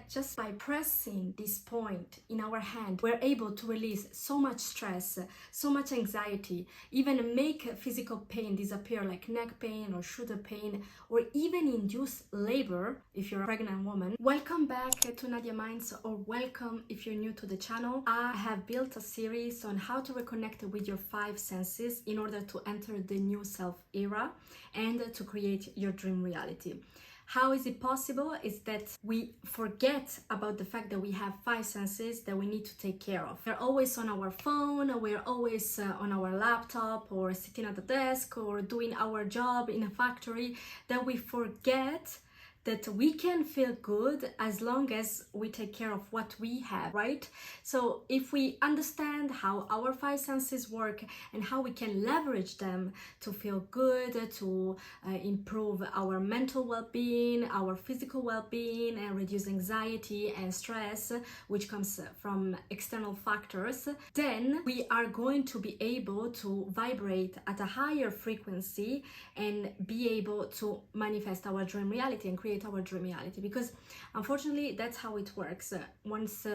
just by pressing this point in our hand, we're able to release so much stress, so much anxiety, even make physical pain disappear, like neck pain or shoulder pain, or even induce labor if you're a pregnant woman. Welcome back to Nadia Minds, or welcome if you're new to the channel. I have built a series on how to reconnect with your 5 senses in order to enter the new self era and to create your dream reality. How is it possible? Is that we forget about the fact that we have 5 senses that we need to take care of. We're always on our phone, we're always on our laptop, or sitting at the desk, or doing our job in a factory, that we forget that we can feel good as long as we take care of what we have, right? So if we understand how our 5 senses work and how we can leverage them to feel good, to improve our mental well-being, our physical well-being, and reduce anxiety and stress, which comes from external factors, then we are going to be able to vibrate at a higher frequency and be able to manifest our dream reality and create our dream reality. Because unfortunately that's how it works. Once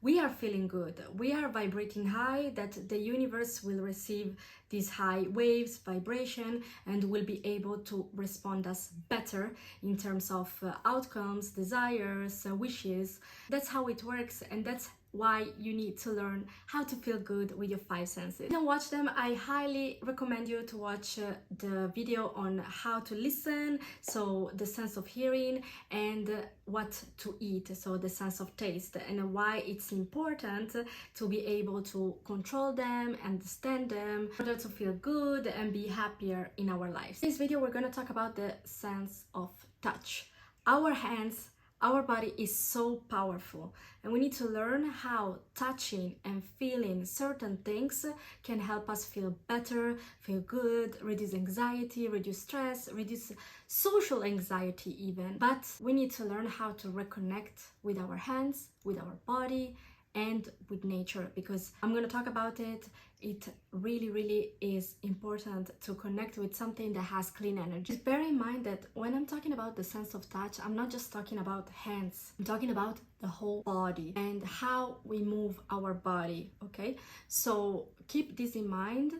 we are feeling good, we are vibrating high, that the universe will receive these high waves, vibration, and will be able to respond us better in terms of outcomes, desires, wishes. That's how it works, and that's why you need to learn how to feel good with your 5 senses. If you don't watch them, I highly recommend you to watch the video on how to listen, so the sense of hearing, and what to eat, so the sense of taste, and why it's important to be able to control them, understand them, in order to feel good and be happier in our lives. In this video, we're going to talk about the sense of touch. Our hands, our body is so powerful, and we need to learn how touching and feeling certain things can help us feel better, feel good, reduce anxiety, reduce stress, reduce social anxiety even. But we need to learn how to reconnect with our hands, with our body, and with nature, because I'm going to talk about it. It really is important to connect with something that has clean energy. Just bear in mind that when I'm talking about the sense of touch, I'm not just talking about hands. I'm talking about the whole body and how we move our body, okay? So keep this in mind,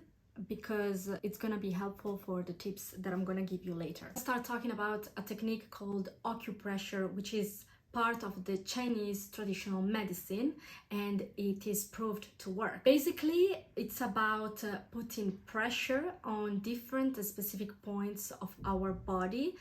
because it's gonna be helpful for the tips that I'm gonna give you later. I'll start talking about a technique called acupressure, which is part of the Chinese traditional medicine, and it is proved to work. Basically, it's about putting pressure on different specific points of our body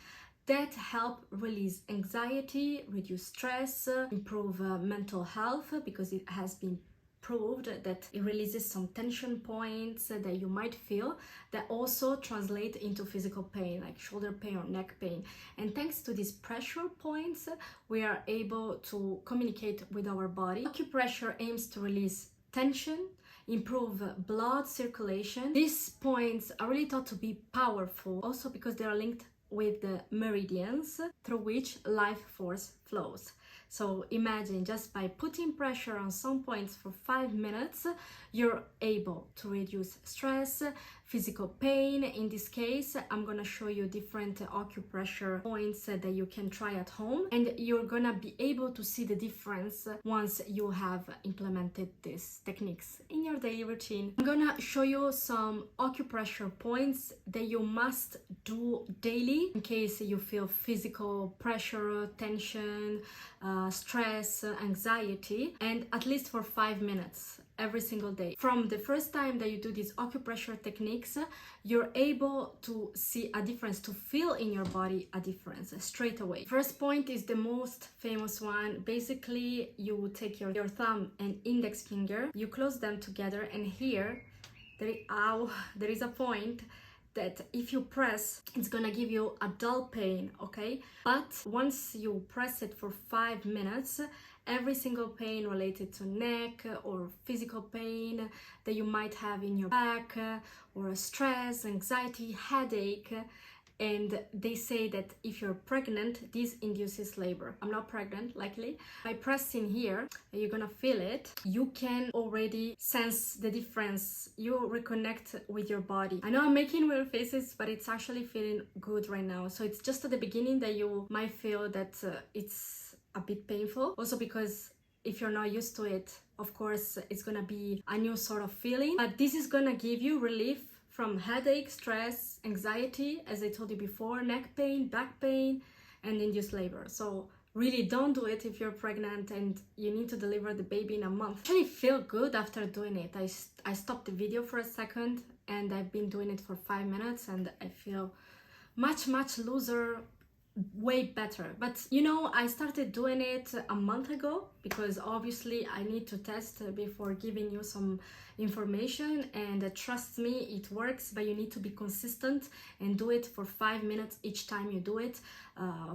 that help release anxiety, reduce stress, improve mental health, because it has been proved that it releases some tension points that you might feel that also translate into physical pain, like shoulder pain or neck pain. And thanks to these pressure points, we are able to communicate with our body. Acupressure aims to release tension, improve blood circulation. These points are really thought to be powerful, also because they are linked with the meridians through which life force flows. So imagine, just by putting pressure on some points for 5 minutes, you're able to reduce stress, physical pain. In this case, I'm gonna show you different acupressure points that you can try at home, and you're gonna be able to see the difference once you have implemented these techniques in your daily routine. I'm gonna show you some acupressure points that you must do daily in case you feel physical pressure, tension, stress, anxiety, and at least for 5 minutes every single day. From the first time that you do these acupressure techniques, you're able to see a difference, to feel in your body a difference straight away. First point is the most famous one. Basically, you take your thumb and index finger, you close them together, and here there is a point that if you press, it's gonna give you a dull pain, okay? But once you press it for 5 minutes, every single pain related to neck or physical pain that you might have in your back, or stress, anxiety, headache, and they say that if you're pregnant, this induces labor. I'm not pregnant, luckily. By pressing here, you're gonna feel it. You can already sense the difference. You reconnect with your body. I know I'm making weird faces, but it's actually feeling good right now. So it's just at the beginning that you might feel that it's a bit painful. Also because if you're not used to it, of course, it's gonna be a new sort of feeling. But this is gonna give you relief from headache, stress, anxiety, as I told you before, neck pain, back pain, and induced labor. So really don't do it if you're pregnant and you need to deliver the baby in a month. I actually feel good after doing it. I stopped the video for a second and I've been doing it for 5 minutes and I feel much looser, way better. But you know, I started doing it a month ago because obviously I need to test before giving you some information, and trust me, it works, but you need to be consistent and do it for 5 minutes each time you do it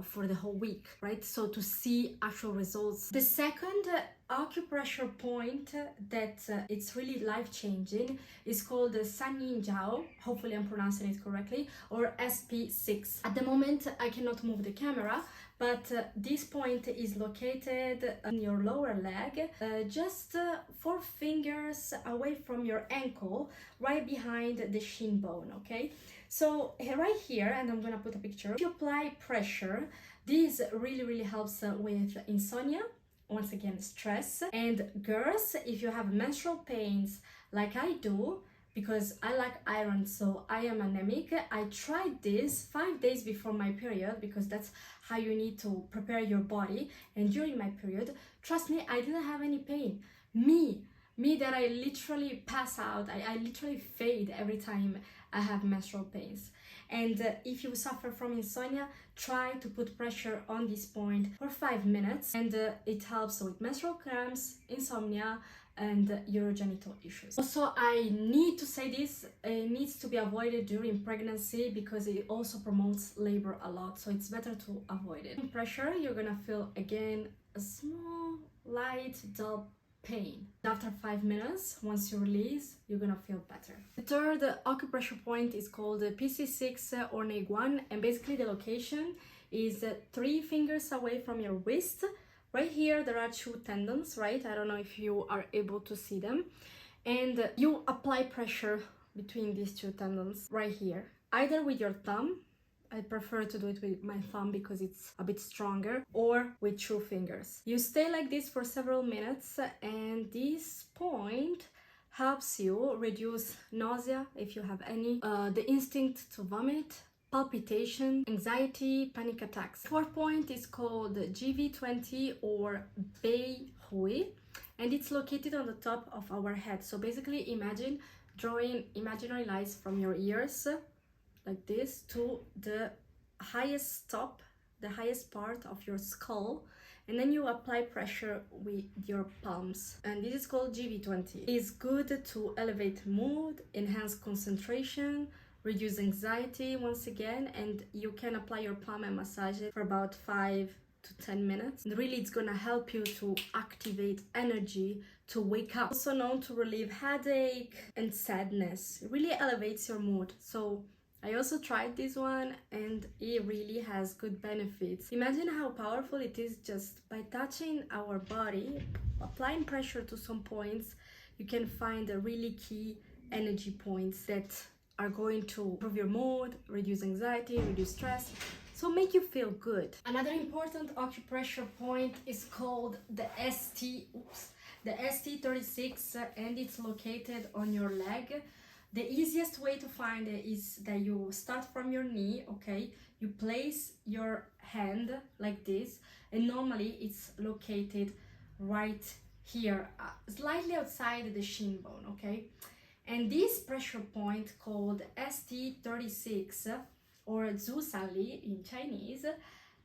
for the whole week, right? So to see actual results. The second acupressure point that it's really life-changing is called the San Yin Jiao, hopefully I'm pronouncing it correctly, or SP6. At the moment I cannot move the camera, but this point is located on your lower leg, just 4 fingers away from your ankle, right behind the shin bone, okay? So right here, and I'm gonna put a picture, if you apply pressure, this really helps with insomnia, once again stress, and girls, if you have menstrual pains like I do, because I lack iron, so I am anemic, I tried this 5 days before my period because that's how you need to prepare your body, and during my period, trust me, I didn't have any pain. Me that I literally pass out, I literally fade every time I have menstrual pains. And if you suffer from insomnia, try to put pressure on this point for 5 minutes, and it helps with menstrual cramps, insomnia, and urogenital issues. Also, I need to say this, it needs to be avoided during pregnancy because it also promotes labor a lot, so it's better to avoid it. In pressure, you're gonna feel again a small, light, dull pain. After 5 minutes, once you release, you're gonna feel better. The third acupressure point is called PC6 or NEG1, and basically the location is 3 fingers away from your wrist. Right here there are 2 tendons, right? I don't know if you are able to see them. And you apply pressure between these 2 tendons right here, either with your thumb, I prefer to do it with my thumb because it's a bit stronger, or with 2 fingers. You stay like this for several minutes, and this point helps you reduce nausea if you have any, the instinct to vomit, palpitation, anxiety, panic attacks. Fourth point is called GV20 or barefoot, and it's located on the top of our head. So basically imagine drawing imaginary lines from your ears like this to the highest top, the highest part of your skull, and then you apply pressure with your palms, and this is called GV20. It's good to elevate mood, enhance concentration, reduce anxiety once again, and you can apply your palm and massage it for about 5 to 10 minutes. And really it's gonna help you to activate energy to wake up. Also known to relieve headache and sadness. It really elevates your mood. So I also tried this one and it really has good benefits. Imagine how powerful it is just by touching our body, applying pressure to some points, you can find the really key energy points that are going to improve your mood, reduce anxiety, reduce stress, so make you feel good. Another important acupressure point is called the ST36, and it's located on your leg. The easiest way to find it is that you start from your knee, okay? You place your hand like this, and normally it's located right here, slightly outside the shin bone, okay? And this pressure point called ST36 or Zusali in Chinese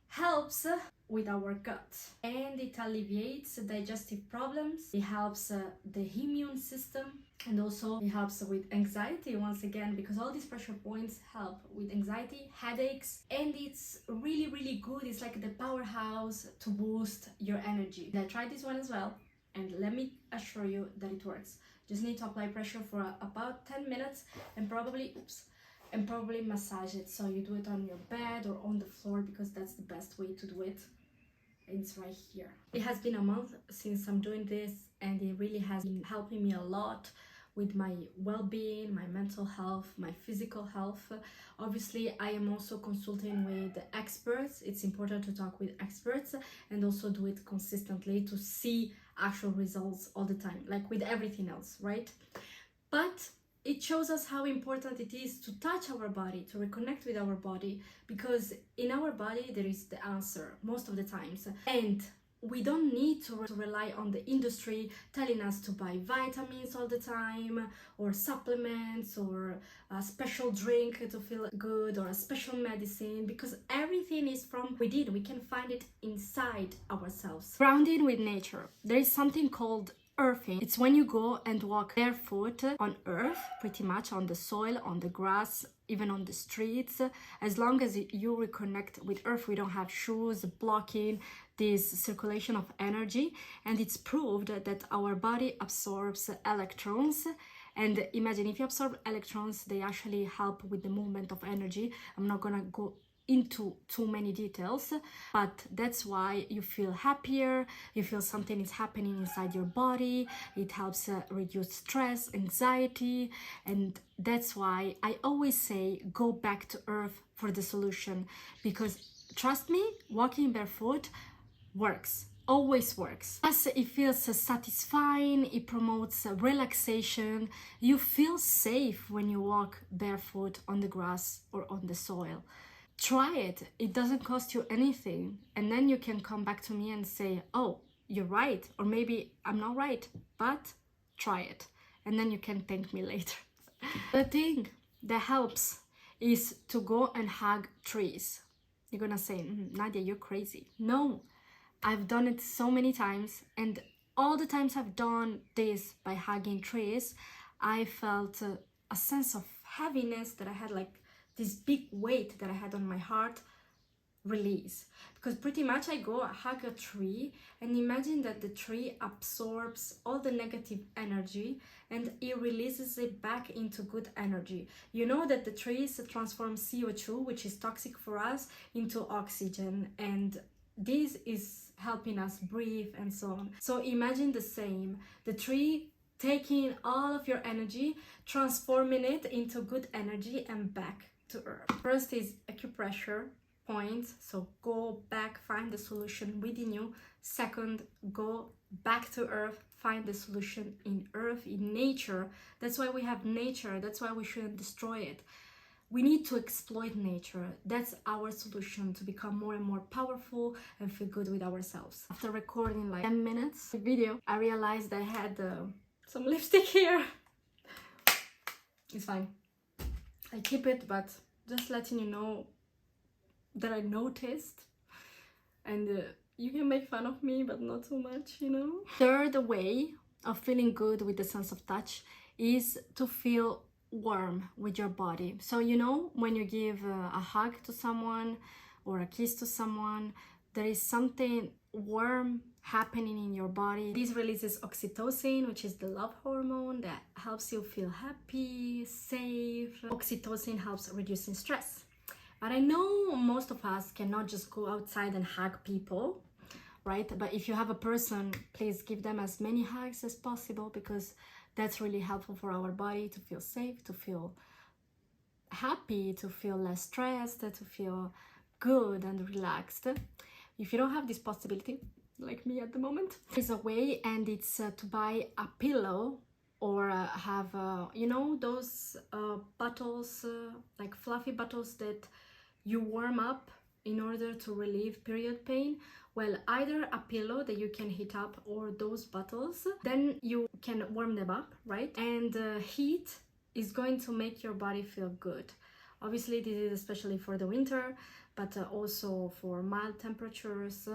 helps with our gut, and it alleviates digestive problems, it helps the immune system, and also it helps with anxiety once again, because all these pressure points help with anxiety, headaches, and it's really good. It's like the powerhouse to boost your energy. I tried this one as well, and let me assure you that it works. Just need to apply pressure for about 10 minutes and probably massage it. So you do it on your bed or on the floor, because that's the best way to do it. It's right here. It has been a month since I'm doing this, and it really has been helping me a lot with my well-being, my mental health, my physical health. Obviously, I am also consulting with experts. It's important to talk with experts and also do it consistently to see actual results all the time, like with everything else, right? But it shows us how important it is to touch our body, to reconnect with our body, because in our body there is the answer most of the times. And we don't need to rely on the industry telling us to buy vitamins all the time, or supplements, or a special drink to feel good, or a special medicine, because everything is from within. We can find it inside ourselves. Grounding with nature. There is something called earthing. It's when you go and walk barefoot on earth, pretty much on the soil, on the grass, even on the streets. As long as you reconnect with earth, we don't have shoes blocking this circulation of energy. And it's proved that our body absorbs electrons. And imagine if you absorb electrons, they actually help with the movement of energy. I'm not gonna go into too many details, but that's why you feel happier, you feel something is happening inside your body. It helps reduce stress, anxiety, and that's why I always say go back to earth for the solution, because trust me, walking barefoot works, always works. Plus, it feels satisfying, it promotes relaxation. You feel safe when you walk barefoot on the grass or on the soil. Try it. It doesn't cost you anything. And then you can come back to me and say, oh, you're right. Or maybe I'm not right, but try it. And then you can thank me later. The thing that helps is to go and hug trees. You're gonna say, Nadia, you're crazy. No, I've done it so many times. And all the times I've done this by hugging trees, I felt a sense of heaviness that I had, like this big weight that I had on my heart, release. Because pretty much I go hug a tree and imagine that the tree absorbs all the negative energy and it releases it back into good energy. You know that the trees transform CO2, which is toxic for us, into oxygen, and this is helping us breathe and so on. So imagine the same, the tree taking all of your energy, transforming it into good energy and back to earth. First is acupressure points, so go back, find the solution within you. Second, go back to earth, find the solution in earth, in nature. That's why we have nature, that's why we shouldn't destroy it. We need to exploit nature. That's our solution to become more and more powerful and feel good with ourselves. After recording like 10 minutes video, I realized I had some lipstick here. It's fine, I keep it, but just letting you know that I noticed, and you can make fun of me, but not too much, you know. Third way of feeling good with the sense of touch is to feel warm with your body. So you know, when you give a hug to someone or a kiss to someone, there is something warm happening in your body. This releases oxytocin, which is the love hormone that helps you feel happy, safe. Oxytocin helps reducing stress. But I know most of us cannot just go outside and hug people, right? But if you have a person, please give them as many hugs as possible, because that's really helpful for our body to feel safe, to feel happy, to feel less stressed, to feel good and relaxed. If you don't have this possibility, like me at the moment, there's a way, and it's to buy a pillow or have, you know, those bottles, like fluffy bottles that you warm up in order to relieve period pain. Well, either a pillow that you can heat up or those bottles, then you can warm them up, right? And heat is going to make your body feel good. Obviously, this is especially for the winter, but also for mild temperatures.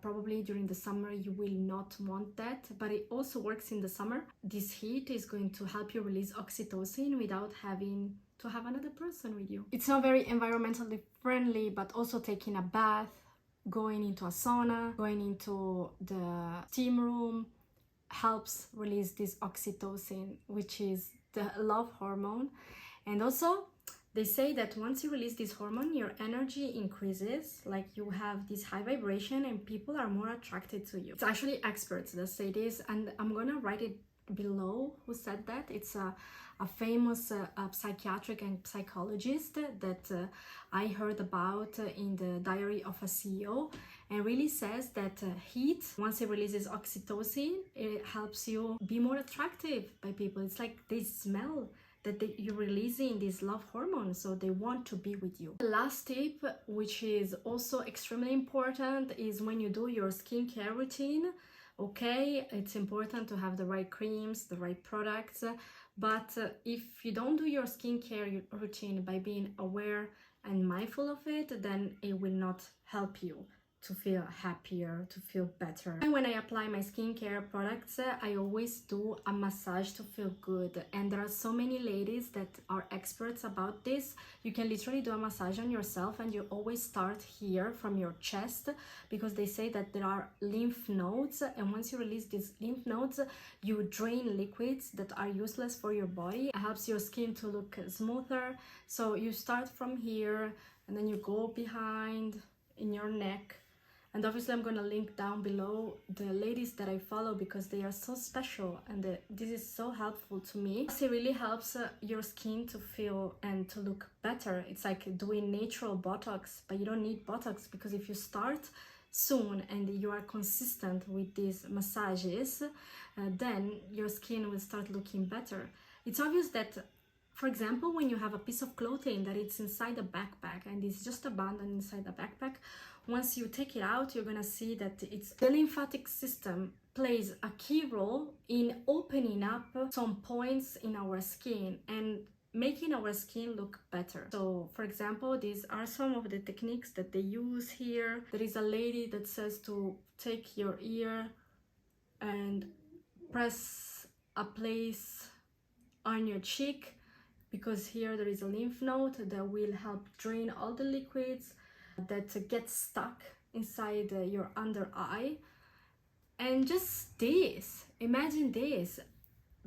Probably during the summer you will not want that, but it also works in the summer. This heat is going to help you release oxytocin without having to have another person with you. It's not very environmentally friendly, but also taking a bath, going into a sauna, going into the steam room helps release this oxytocin, which is the love hormone. And also they say that once you release this hormone, your energy increases, like you have this high vibration and people are more attracted to you. It's actually experts that say this, and I'm gonna write it below who said that. It's a famous psychiatric and psychologist that I heard about in the Diary of a CEO, and really says that heat, once it releases oxytocin, it helps you be more attractive by people. It's like they smell that you're releasing this love hormone, so they want to be with you. The last tip, which is also extremely important, is when you do your skincare routine. Okay, it's important to have the right creams, the right products, but if you don't do your skincare routine by being aware and mindful of it, then it will not help you to feel happier, to feel better. And when I apply my skincare products, I always do a massage to feel good. And there are so many ladies that are experts about this. You can literally do a massage on yourself, and you always start here from your chest, because they say that there are lymph nodes, and once you release these lymph nodes, you drain liquids that are useless for your body. It helps your skin to look smoother. So you start from here, and then you go behind in your neck. And obviously I'm going to link down below the ladies that I follow, because they are so special, and this is so helpful to me. It really helps your skin to feel and to look better. It's like doing natural Botox, but you don't need Botox, because if you start soon and you are consistent with these massages, then your skin will start looking better. It's obvious that, for example, when you have a piece of clothing that it's inside a backpack and it's just abandoned inside the backpack, once you take it out, you're gonna see that the lymphatic system plays a key role in opening up some points in our skin and making our skin look better. So, for example, these are some of the techniques that they use here. There is a lady that says to take your ear and press a place on your cheek, because here there is a lymph node that will help drain all the liquids that get stuck inside your under eye. And just this, imagine this,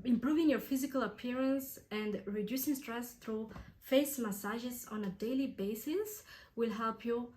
improving your physical appearance and reducing stress through face massages on a daily basis will help you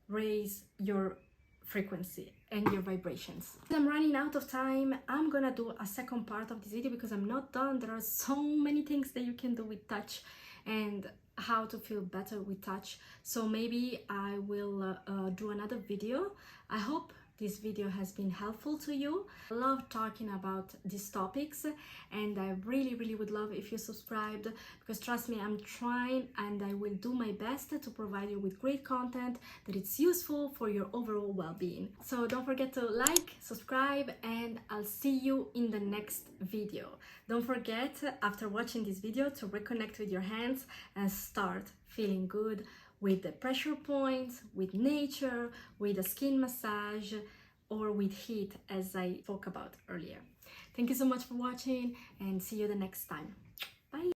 raise your frequency and your vibrations. I'm running out of time. I'm gonna do a second part of this video because I'm not done. There are so many things that you can do with touch and how to feel better with touch. So maybe I will do another video. I hope this video has been helpful to you. I love talking about these topics, and I really would love if you subscribed, because trust me, I'm trying and I will do my best to provide you with great content that it's useful for your overall well-being. So don't forget to like, subscribe, and I'll see you in the next video. Don't forget, after watching this video, to reconnect with your hands and start feeling good with the pressure points, with nature, with a skin massage, or with heat, as I spoke about earlier. Thank you so much for watching, and see you the next time.